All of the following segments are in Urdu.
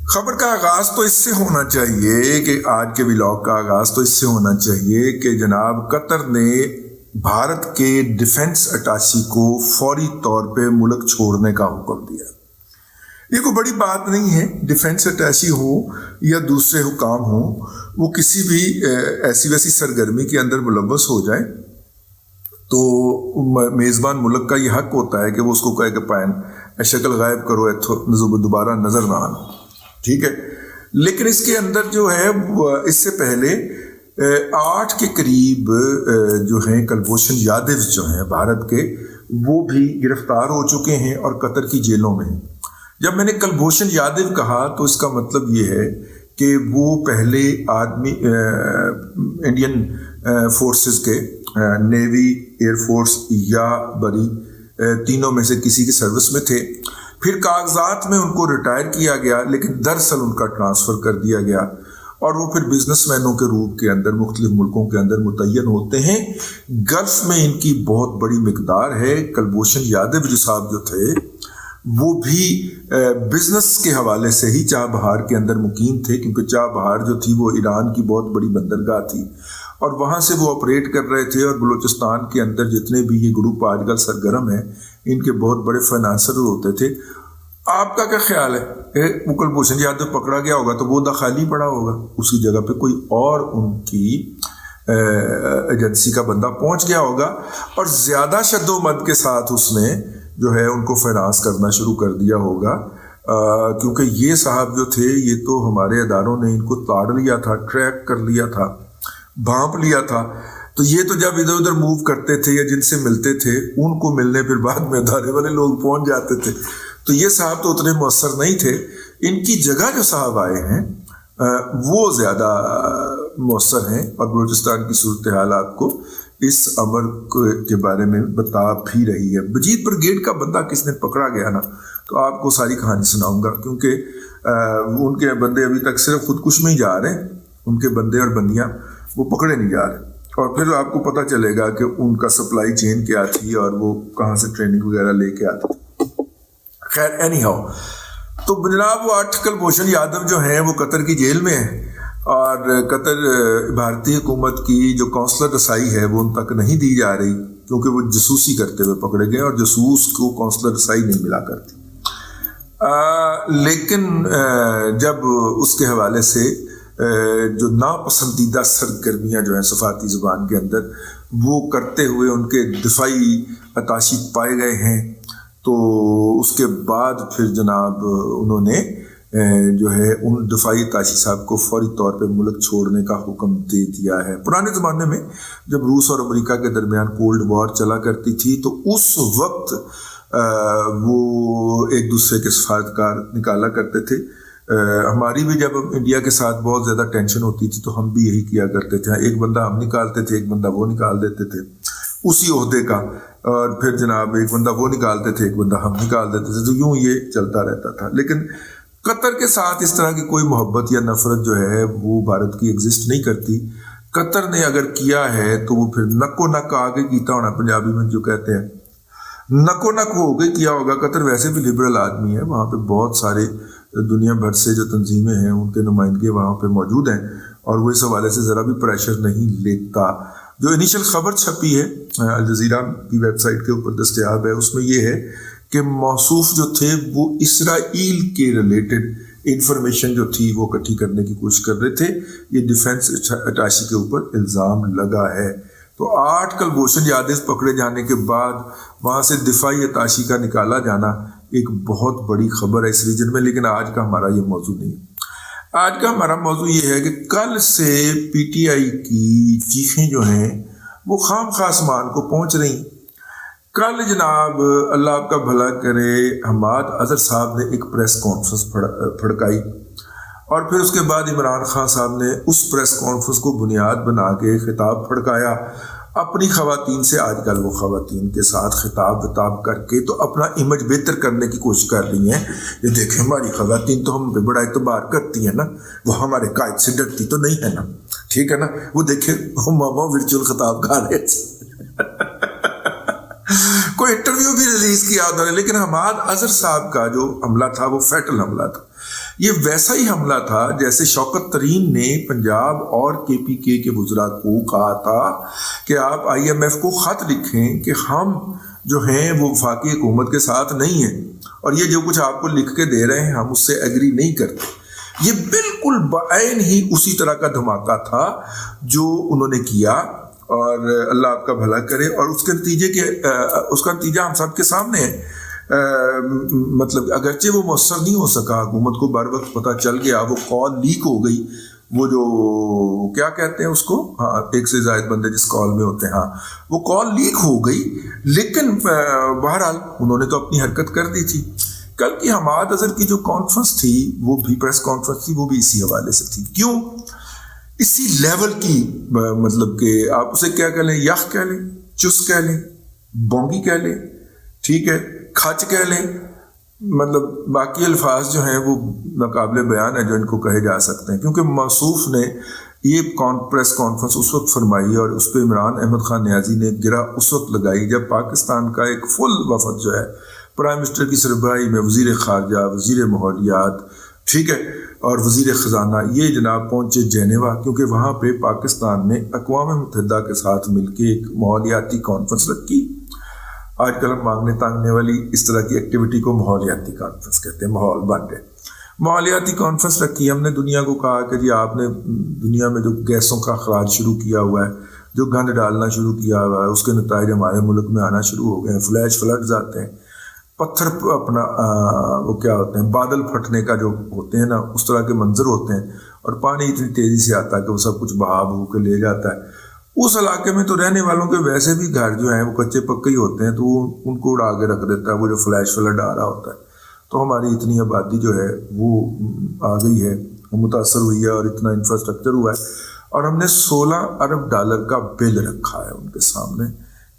خبر کا آغاز تو اس سے ہونا چاہیے کہ آج کے ولاگ کا آغاز تو اس سے ہونا چاہیے کہ جناب قطر نے بھارت کے ڈیفنس اٹاچی کو فوری طور پہ ملک چھوڑنے کا حکم دیا۔ یہ کوئی بڑی بات نہیں ہے، ڈیفنس اٹیچی ہو یا دوسرے حکام ہوں، وہ کسی بھی ایسی ویسی سرگرمی کے اندر ملوث ہو جائیں تو میزبان ملک کا یہ حق ہوتا ہے کہ وہ اس کو کہے کہ پائن شکل غائب کرو، دوبارہ نظر نہ آنا، ٹھیک ہے۔ لیکن اس کے اندر جو ہے اس سے پہلے 8 کے قریب جو ہیں کلبھوشن یادو جو ہیں بھارت کے، وہ بھی گرفتار ہو چکے ہیں اور قطر کی جیلوں میں ہیں۔ جب میں نے کلبھوشن یادو کہا تو اس کا مطلب یہ ہے کہ وہ پہلے آدمی انڈین فورسز کے نیوی، ایئر فورس یا بری تینوں میں سے کسی کی سروس میں تھے، پھر کاغذات میں ان کو ریٹائر کیا گیا، لیکن دراصل ان کا ٹرانسفر کر دیا گیا اور وہ پھر بزنس مینوں کے روپ کے اندر مختلف ملکوں کے اندر متعین ہوتے ہیں۔ گلف میں ان کی بہت بڑی مقدار ہے۔ کلبھوشن یادو جو صاحب جو تھے وہ بھی بزنس کے حوالے سے ہی چاہ بہار کے اندر مقیم تھے، کیونکہ چاہ بہار جو تھی وہ ایران کی بہت بڑی بندرگاہ تھی اور وہاں سے وہ آپریٹ کر رہے تھے، اور بلوچستان کے اندر جتنے بھی یہ گروپ آج کل سرگرم ہیں ان کے بہت بڑے فائنانسر ہوتے تھے۔ آپ کا کیا خیال ہے وہ کلبھوشن یادو پکڑا گیا ہوگا تو وہ خالی پڑا ہوگا، اس کی جگہ پہ کوئی اور ان کی ایجنسی کا بندہ پہنچ گیا ہوگا اور زیادہ شد و مد کے ساتھ اس نے جو ہے ان کو فائنانس کرنا شروع کر دیا ہوگا، کیونکہ یہ صاحب جو تھے یہ تو ہمارے اداروں نے ان کو تاڑ لیا تھا، ٹریک کر لیا تھا، بھانپ لیا تھا۔ تو یہ تو جب ادھر ادھر موو کرتے تھے یا جن سے ملتے تھے ان کو ملنے پھر بعد میں ادارے والے لوگ پہنچ جاتے تھے، تو یہ صاحب تو اتنے مؤثر نہیں تھے۔ ان کی جگہ جو صاحب آئے ہیں وہ زیادہ مؤثر ہیں، اور بلوچستان کی صورتحال آپ کو اس امر کے بارے میں بتا بھی رہی ہے۔ بجیت بریگیڈ کا بندہ کس نے پکڑا گیا نا، تو آپ کو ساری کہانی سناؤں گا، کیونکہ ان کے بندے ابھی تک صرف خودکش میں ہی جا رہے ہیں، ان کے بندے اور بندیاں وہ پکڑے نہیں جا رہے، اور پھر آپ کو پتہ چلے گا کہ ان کا سپلائی چین کیا تھی اور وہ کہاں سے ٹریننگ وغیرہ لے کے آتے تھے۔ خیر اینی ہاؤ، تو جناب وہ 8 کلبھوشن یادو جو ہیں وہ قطر کی جیل میں ہیں، اور قطر بھارتی حکومت کی جو کونسلر رسائی ہے وہ ان تک نہیں دی جا رہی، کیونکہ وہ جاسوسی کرتے ہوئے پکڑے گئے اور جاسوس کو کونسلر رسائی نہیں ملا کرتی۔ لیکن جب اس کے حوالے سے جو ناپسندیدہ سرگرمیاں جو ہیں سفارتی زبان کے اندر وہ کرتے ہوئے ان کے دفاعی اتاشی پائے گئے ہیں، تو اس کے بعد پھر جناب انہوں نے جو ہے ان دفاعی اتاشی صاحب کو فوری طور پہ ملک چھوڑنے کا حکم دے دیا ہے۔ پرانے زمانے میں جب روس اور امریکہ کے درمیان کولڈ وار چلا کرتی تھی تو اس وقت وہ ایک دوسرے کے سفارتکار نکالا کرتے تھے۔ ہماری بھی جب انڈیا کے ساتھ بہت زیادہ ٹینشن ہوتی تھی تو ہم بھی یہی کیا کرتے تھے، ایک بندہ ہم نکالتے تھے، ایک بندہ وہ نکال دیتے تھے اسی عہدے کا، اور پھر جناب ایک بندہ وہ نکالتے تھے، ایک بندہ ہم نکال دیتے تھے، تو یوں یہ چلتا رہتا تھا۔ لیکن قطر کے ساتھ اس طرح کی کوئی محبت یا نفرت جو ہے وہ بھارت کی ایگزسٹ نہیں کرتی۔ قطر نے اگر کیا ہے تو وہ پھر نکو نک آگے کیتا ہونا، پنجابی میں جو کہتے ہیں نکو نک ہو کے کیا ہوگا۔ قطر ویسے بھی لبرل آدمی ہے، وہاں پہ بہت سارے دنیا بھر سے جو تنظیمیں ہیں ان کے نمائندگی وہاں پہ موجود ہیں، اور وہ اس حوالے سے ذرا بھی پریشر نہیں لیتا۔ جو انیشل خبر چھپی ہے الجزیرہ کی ویب سائٹ کے اوپر دستیاب ہے، اس میں یہ ہے کہ موصوف جو تھے وہ اسرائیل کے ریلیٹڈ انفارمیشن جو تھی وہ اکٹھی کرنے کی کوشش کر رہے تھے۔ یہ ڈیفنس اٹاشی کے اوپر الزام لگا ہے۔ تو 8 کلبھوشن یادو پکڑے جانے کے بعد وہاں سے دفاعی اتاشی کا نکالا جانا ایک بہت بڑی خبر ہے اس ریجن میں، لیکن آج کا ہمارا یہ موضوع نہیں ہے۔ آج کا ہمارا موضوع یہ ہے کہ کل سے پی ٹی آئی کی چیخیں جو ہیں وہ خام خواہ آسمان کو پہنچ رہی ہیں۔ کل جناب اللہ آپ کا بھلا کرے حماد اظہر صاحب نے ایک پریس کانفرنس پھڑکائی، اور پھر اس کے بعد عمران خان صاحب نے اس پریس کانفرنس کو بنیاد بنا کے خطاب پھڑکایا اپنی خواتین سے۔ آج کل وہ خواتین کے ساتھ خطاب بتاب کر کے تو اپنا امیج بہتر کرنے کی کوشش کر رہی ہیں۔ یہ دیکھیں ہماری خواتین تو ہم پہ بڑا اعتبار کرتی ہیں نا، وہ ہمارے قائد سے ڈرتی تو نہیں ہے نا، ٹھیک ہے نا۔ وہ دیکھیں ماما ورچوئل خطاب کر رہے تھے، کوئی انٹرویو بھی ریلیز کیا انہوں نے، لیکن حماد اظہر صاحب کا جو حملہ تھا وہ فیٹل حملہ تھا۔ یہ ویسا ہی حملہ تھا جیسے شوکت ترین نے پنجاب اور KPK کے وزراء کو کہا تھا کہ آپ IMF کو خط لکھیں کہ ہم جو ہیں وہ وفاقی حکومت کے ساتھ نہیں ہیں، اور یہ جو کچھ آپ کو لکھ کے دے رہے ہیں ہم اس سے ایگری نہیں کرتے۔ یہ بالکل بعین ہی اسی طرح کا دھماکہ تھا جو انہوں نے کیا، اور اللہ آپ کا بھلا کرے۔ اور اس کا نتیجہ ہم سب کے سامنے ہے۔ مطلب اگرچہ وہ مؤثر نہیں ہو سکا، حکومت کو بر وقت پتہ چل گیا، وہ کال لیک ہو گئی، وہ جو کیا کہتے ہیں اس کو، ہاں ایک سے زائد بندے جس کال میں ہوتے ہیں، ہاں وہ کال لیک ہو گئی، لیکن بہرحال انہوں نے تو اپنی حرکت کر دی تھی۔ کل کی حماد اظہر کی جو کانفرنس تھی، وہ بھی پریس کانفرنس تھی، وہ بھی اسی حوالے سے تھی۔ کیوں؟ اسی لیول کی، مطلب کہ آپ اسے کیا کہہ لیں، یخ کہہ لیں، چس کہہ لیں، بونگی کہہ لیں، ٹھیک ہے، کھچ کہہ لیں، مطلب باقی الفاظ جو ہیں وہ ناقابل بیان ہیں جو ان کو کہے جا سکتے ہیں، کیونکہ موصوف نے یہ پریس کانفرنس اس وقت فرمائی اور اس پہ عمران احمد خان نیازی نے گرا اس وقت لگائی جب پاکستان کا ایک فل وفد جو ہے پرائم منسٹر کی سربراہی میں وزیر خارجہ، وزیر ماحولیات، ٹھیک ہے، اور وزیر خزانہ، یہ جناب پہنچے جنیوا، کیونکہ وہاں پہ پاکستان نے اقوام متحدہ کے ساتھ مل کے ایک ماحولیاتی کانفرنس رکھی۔ آج کل ہم مانگنے تانگنے والی اس طرح کی ایکٹیویٹی کو ماحولیاتی کانفرنس کہتے ہیں، ماحول بن رہے۔ ماحولیاتی کانفرنس رکھی، ہم نے دنیا کو کہا کہ جی آپ نے دنیا میں جو گیسوں کا اخراج شروع کیا ہوا ہے، جو گند ڈالنا شروع کیا ہوا ہے، اس کے نتائج ہمارے ملک میں آنا شروع ہو گئے ہیں، فلیش فلڈز آتے ہیں، پتھر اپنا وہ کیا ہوتے ہیں، بادل پھٹنے کا جو ہوتے ہیں نا، اس طرح کے منظر ہوتے ہیں، اور پانی اتنی تیزی سے آتا ہے کہ وہ سب کچھ بہا بہو کے لے جاتا ہے۔ اس علاقے میں تو رہنے والوں کے ویسے بھی گھر جو ہیں وہ کچے پکے ہی ہوتے ہیں، تو وہ ان کو اڑا کے رکھ دیتا ہے وہ جو فلیش فلڈ آ رہا ہوتا ہے۔ تو ہماری اتنی آبادی جو ہے وہ آ گئی ہے، وہ متاثر ہوئی ہے، اور اتنا انفراسٹرکچر ہوا ہے، اور ہم نے $16 ارب کا بل رکھا ہے ان کے سامنے،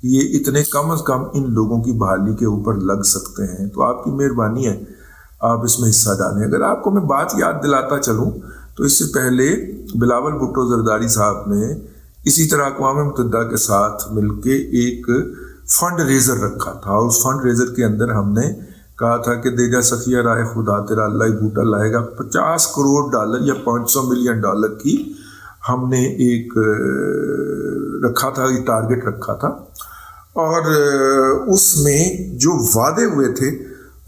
یہ اتنے کم از کم ان لوگوں کی بحالی کے اوپر لگ سکتے ہیں۔ تو آپ کی مہربانی ہے آپ اس میں حصہ ڈالیں۔ اگر آپ کو میں بات یاد دلاتا چلوں تو اس سے پہلے بلاول بھٹو زرداری صاحب نے اسی طرح اقوام متحدہ کے ساتھ مل کے ایک فنڈ ریزر رکھا تھا، اور اس فنڈ ریزر کے اندر ہم نے کہا تھا کہ دے جا سخیہ رائے خدا تیرا اللہ ہی بوٹا لائے گا، $50 کروڑ یا $500 ملین کی ہم نے ایک رکھا تھا، یہ ٹارگٹ رکھا تھا، اور اس میں جو وعدے ہوئے تھے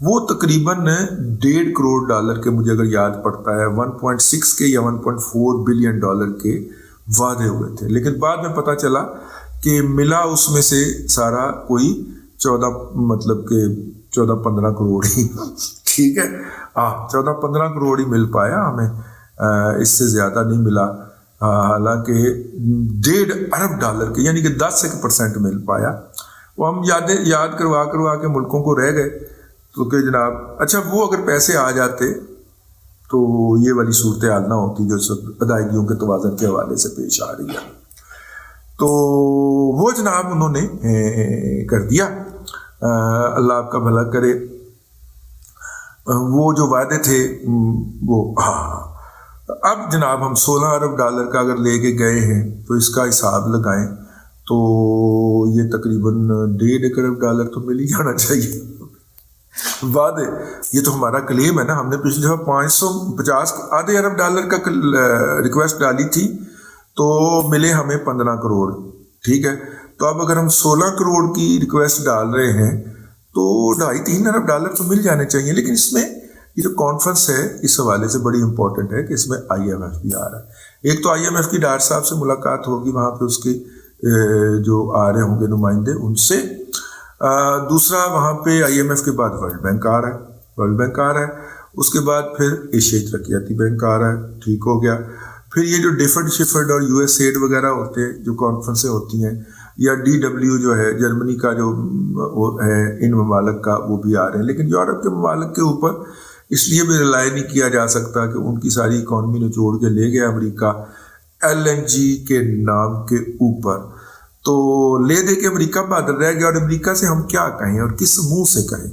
وہ تقریباً $1.5 کروڑ کے، مجھے اگر یاد پڑتا ہے 1.6 کے یا $1.4 بلین کے وعدے ہوئے تھے، لیکن بعد میں پتہ چلا کہ ملا اس میں سے سارا کوئی 14-15 کروڑ ہی، ٹھیک ہے، 14-15 کروڑ ہی مل پایا ہمیں، اس سے زیادہ نہیں ملا، حالانکہ $1.5 ارب کے یعنی کہ 10% مل پایا۔ وہ ہم یاد کروا کے ملکوں کو رہ گئے، تو کہ جناب اچھا وہ اگر پیسے آ جاتے تو یہ والی صورتحال نہ ہوتی جو ادائیگیوں کے توازن کے حوالے سے پیش آ رہی ہے۔ تو وہ جناب انہوں نے کر دیا، اللہ آپ کا بھلا کرے۔ وہ جو وعدے تھے وہ اب جناب ہم $16 ارب کا اگر لے کے گئے ہیں تو اس کا حساب لگائیں تو یہ تقریباً $1.5 ارب تو مل ہی جانا چاہیے۔ وعدے یہ تو ہمارا کلیم ہے نا، ہم نے پچھلی دفعہ $550 ارب کا ریکویسٹ ڈالی تھی تو ملے ہمیں 15 کروڑ، ٹھیک ہے، تو اب اگر ہم 16 کروڑ کی ریکویسٹ ڈال رہے ہیں تو $2.5-3 ارب تو مل جانے چاہیے۔ لیکن اس میں یہ جو کانفرنس ہے اس حوالے سے بڑی امپورٹنٹ ہے کہ اس میں IMF بھی آ رہا ہے۔ ایک تو IMF کی ڈار صاحب سے ملاقات ہوگی وہاں پہ، اس کے جو آ رہے ہوں گے نمائندے ان سے، دوسرا وہاں پہ IMF کے بعد ورلڈ بینک آ رہا ہے، اس کے بعد پھر ایشیائی ترقیاتی بینک آ رہا ہے، ٹھیک ہو گیا۔ پھر یہ جو ڈیفڈ اور USAID وغیرہ ہوتے ہیں جو کانفرنسیں ہوتی ہیں، یا DW جو ہے جرمنی کا جو وہ ہے ان ممالک کا، وہ بھی آ رہے ہیں۔ لیکن یورپ کے ممالک کے اوپر اس لیے بھی رلائی نہیں کیا جا سکتا کہ ان کی ساری اکانومی نچوڑ کے لے گیا امریکہ LNG کے نام کے اوپر، تو لے دے کے امریکہ بہادر رہ گیا، اور امریکہ سے ہم کیا کہیں اور کس منہ سے کہیں۔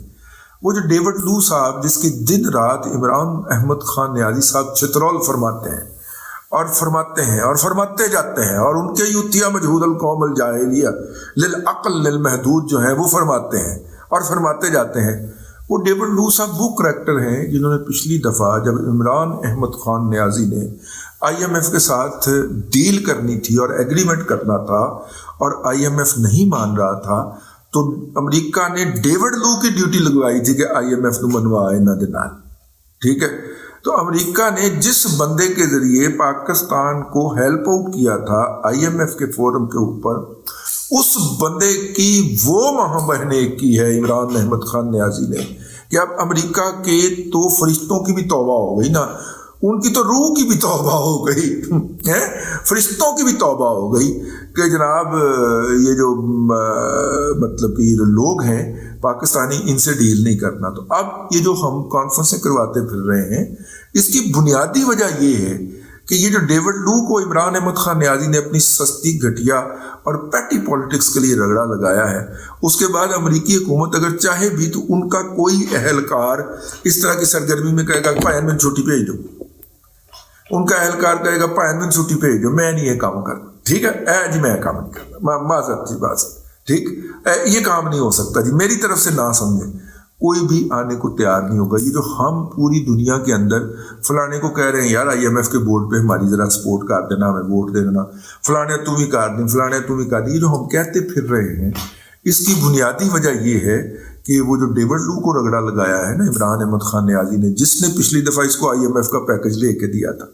وہ جو ڈیوڈ لو صاحب جس کی دن رات عمران احمد خان نیازی صاحب چترول فرماتے ہیں اور فرماتے جاتے ہیں، اور ان کے یوتیا مجہود القوم الجاہلیہ للعقل للمحدود جو ہیں وہ فرماتے ہیں اور فرماتے جاتے ہیں، وہ ڈیوڈ لو صاحب وہ کریکٹر ہیں جنہوں نے پچھلی دفعہ جب عمران احمد خان نیازی نے آئی ایم ایف کے ساتھ ڈیل کرنی تھی اور ایگریمنٹ کرنا تھا اور آئی ایم ایف نہیں مان رہا تھا تو امریکہ نے ڈیوڈ لو کی ڈیوٹی لگوائی تھی کہ آئی ایم ایف نو منوا انہاں دے نال. ٹھیک ہے. تو امریکہ نے جس بندے کے ذریعے پاکستان کو ہیلپ آؤٹ کیا تھا آئی ایم ایف کے فورم کے اوپر، اس بندے کی وہ ماں بہنے کی ہے عمران احمد خان نیازی نے کہ اب امریکہ کے تو فرشتوں کی بھی توبہ ہو گئی نا، ان کی تو روح کی بھی توبہ ہو گئی ہے، فرشتوں کی بھی توبہ ہو گئی کہ جناب یہ جو مطلب کہ یہ لوگ ہیں پاکستانی ان سے ڈیل نہیں کرنا. تو اب یہ جو ہم کانفرنسیں کرواتے پھر رہے ہیں اس کی بنیادی وجہ یہ ہے کہ یہ جو ڈیوڈ لو کو عمران احمد خان نیازی نے اپنی سستی گھٹیا اور پیٹی پالیٹکس کے لیے رگڑا لگایا ہے، اس کے بعد امریکی حکومت اگر چاہے بھی تو ان کا کوئی اہلکار اس طرح کی سرگرمی میں کہے گا پائن میں چھٹی بھیج دو، ان کا اہلکار کہے گا پائن میں چھٹی بھیج دو، میں نہیں یہ کام کرنا. ٹھیک ہے جی، میں کام نہیں کرنا، معذرت جی بات. ٹھیک، یہ کام نہیں ہو سکتا جی، میری طرف سے نہ سمجھیں. کوئی بھی آنے کو تیار نہیں ہوگا. یہ جو ہم پوری دنیا کے اندر فلانے کو کہہ رہے ہیں یار آئی ایم ایف کے بورڈ پہ ہماری ذرا سپورٹ کر دینا، ہمیں ووٹ دے دینا، فلانے تم ہی کر دیں، فلانے تم ہی کر دیں، یہ جو ہم کہتے پھر رہے ہیں اس کی بنیادی وجہ یہ ہے کہ وہ جو ڈیوڈ لو کو رگڑا لگایا ہے نا عمران احمد خان نیازی نے، جس نے پچھلی دفعہ اس کو آئی ایم ایف کا پیکج لے کے دیا تھا.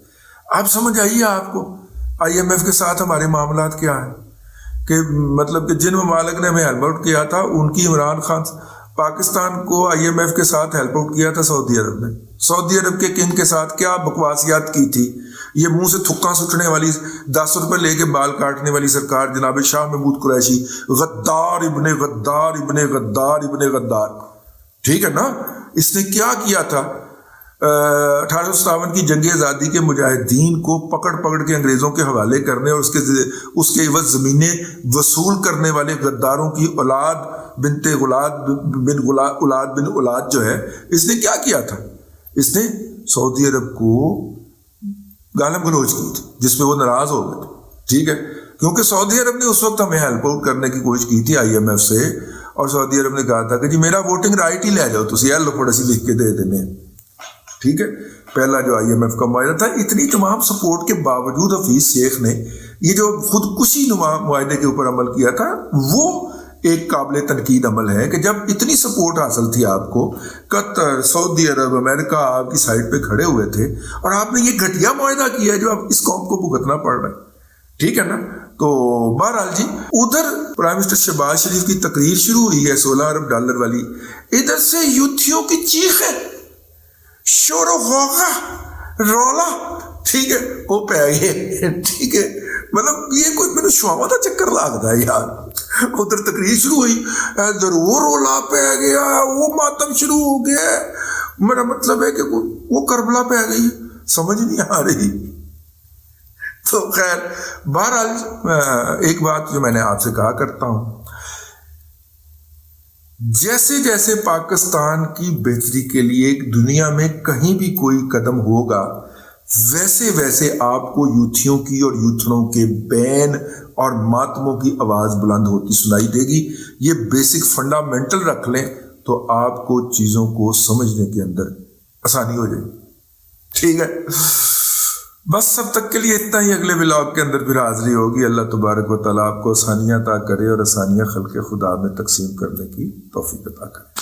آپ سمجھ آئیے آپ کو آئی ایم ایف کے ساتھ ہمارے معاملات کیا ہیں کہ مطلب کہ جن ممالک نے ہمیں ہیلپ آؤٹ کیا تھا ان کی عمران خان پاکستان کو آئی ایم ایف کے ساتھ ہیلپ آؤٹ کیا تھا سعودی عرب نے. سعودی عرب کے کنگ کے ساتھ کیا بکواسیات کی تھی. یہ منہ سے تھکا سٹنے والی 10 روپے لے کے بال کاٹنے والی سرکار جناب شاہ محمود قریشی، غدار ابن غدار ابن غدار ابن غدار. ٹھیک ہے نا. اس نے کیا کیا تھا؟ 1857 کی جنگ آزادی کے مجاہدین کو پکڑ کے انگریزوں کے حوالے کرنے اور اس کے عوض زمینیں وصول کرنے والے غداروں کی اولاد بنت اولاد بن اولاد جو ہے، اس نے کیا تھا؟ اس نے سعودی عرب کو گالم گلوچ کی تھی جس پہ وہ ناراض ہو گئے تھے. ٹھیک ہے، کیونکہ سعودی عرب نے اس وقت ہمیں ہیلپ آؤٹ کرنے کی کوشش کی تھی آئی ایم ایف سے، اور سعودی عرب نے کہا تھا کہ جی میرا ووٹنگ رائٹ ہی لے جاؤ تسی، لو پڑا سی لکھ کے دے دینے. ٹھیک ہے، پہلا جو آئی ایم ایف کا معاہدہ تھا. اتنی تمام سپورٹ کے باوجود حفیظ شیخ نے یہ جو خودکشی نما معاہدے کے اوپر عمل کیا تھا وہ ایک قابل تنقید عمل ہے کہ جب اتنی سپورٹ حاصل تھی آپ کو، قطر، سعودی عرب، امریکہ آپ کی سائڈ پہ کھڑے ہوئے تھے، اور آپ نے یہ گھٹیا معاہدہ کیا ہے جو اب اس قوم کو بھگتنا پڑ رہا ہے. ٹھیک ہے نا. تو بہرحال جی ادھر پرائم منسٹر شہباز شریف کی تقریر شروع ہوئی ہے $16 ارب والی، ادھر سے یوتھیوں کی چیخ ہے، شور و غوغا، رولا. ٹھیک ہے، وہ پہ گئے. ٹھیک ہے، مطلب یہ کوئی میں نے شوامہ کا چکر لگتا ہے یار. ادھر تقریر شروع ہوئی، ادھر وہ رولا پہ گیا، وہ ماتم شروع ہو گیا. میرا مطلب ہے کہ وہ کربلا پہ گئی، سمجھ نہیں آ رہی. تو خیر بہرحال ایک بات جو میں نے آپ سے کہا کرتا ہوں، جیسے جیسے پاکستان کی بہتری کے لیے دنیا میں کہیں بھی کوئی قدم ہوگا، ویسے ویسے آپ کو یوتھیوں کی اور یوتھڑوں کے بین اور ماتموں کی آواز بلند ہوتی سنائی دے گی. یہ بیسک فنڈامنٹل رکھ لیں تو آپ کو چیزوں کو سمجھنے کے اندر آسانی ہو جائے. ٹھیک ہے، بس اب تک کے لیے اتنا ہی. اگلے ولاگ کے اندر پھر حاضری ہوگی. اللہ تبارک و تعالیٰ آپ کو آسانیاں عطا کرے اور آسانیاں خلق خدا میں تقسیم کرنے کی توفیق عطا کرے.